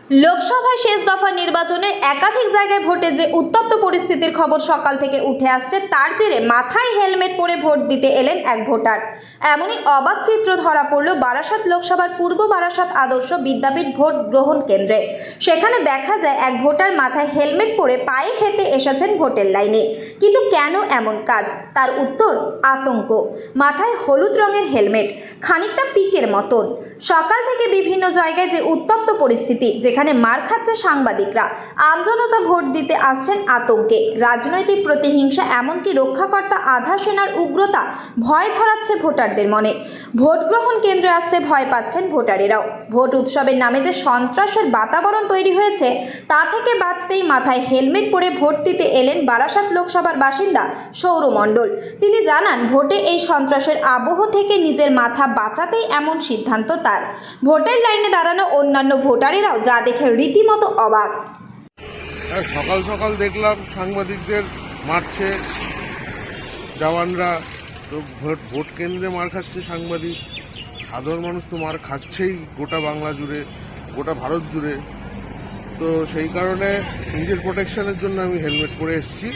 লোকসভায় শেষ দফা নির্বাচনের একাধিক জায়গায় ভোটে যে উত্তপ্ত পরিস্থিতির খবর সকাল থেকে উঠে আসছে, তার জেরে মাথায় হেলমেট পরে ভোট দিতে এলেন এক ভোটার। এমনই অবাক চিত্র ধরা পড়ল বারাসাত লোকসভার পূর্ব বারাসাত আদর্শ বিদ্যাপীঠ ভোট গ্রহণ কেন্দ্রে। সেখানে দেখা যায় এক ভোটার মাথায় হেলমেট পরে পায়ে হেঁটে এসেছেন ভোটের লাইনে। কিন্তু কেন এমন কাজ? তার উত্তর আতঙ্ক। মাথায় হলুদ রঙের হেলমেট, খানিকটা পিকের মতন। সকাল থেকে বিভিন্ন জায়গায় যে উত্তপ্ত পরিস্থিতি, যেখানে মার খাচ্ছে সাংবাদিকরা, আমজনতা ভোট দিতে আসছেন আতঙ্কে। রাজনৈতিক প্রতিহিংসা, এমনকি রক্ষাকর্তা আধা সেনার উগ্রতা ভয় ধরাচ্ছে ভোটারদের মনে। ভোট গ্রহণ কেন্দ্রে আসতে ভয় পাচ্ছেন ভোটারেরাও। ভোট উৎসবের নামে যে সন্ত্রাসের বাতাবরণ তৈরি হয়েছে, তা থেকে বাঁচতেই মাথায় হেলমেট পরে ভোট দিতে এলেন বারাসাত লোকসভার বাসিন্দা সৌর মণ্ডল। তিনি জানান, ভোটে এই সন্ত্রাসের আবহ থেকে নিজের মাথা বাঁচাতেই এমন সিদ্ধান্ত তার। ভোটের লাইনে দাঁড়ানো অন্যান্য ভোটারেরাও যা দেখে রীতিমতো অবাক। সকাল সকাল দেখলাম সাংবাদিকদের মারছে জওয়ানরা, তো ভোট কেন্দ্রে মার খাচ্ছে সাংবাদিক। সাধারণ মানুষ তো মার খাচ্ছেই গোটা বাংলা জুড়ে, গোটা ভারত জুড়ে। তো সেই কারণে নিজের প্রোটেকশনের জন্য আমি হেলমেট পরে এসেছি,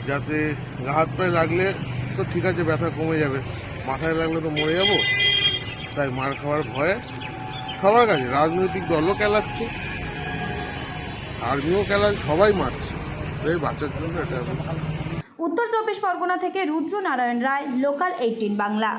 যাতে গা হাত পায়ে লাগলে তো ঠিক আছে, ব্যথা কমে যাবে, মাথায় লাগলে তো মরে যাব। তাই মার খাওয়ার ভয়ে সবার কাছে, রাজনৈতিক দলও খেলাচ্ছে, আর্মিও খেলাচ্ছে, সবাই মারছে। এই বাচ্চার জন্য এটা। উত্তর 24 পরগনা থেকে রুদ্র নারায়ণ রায়, লোকাল 18 বাংলা।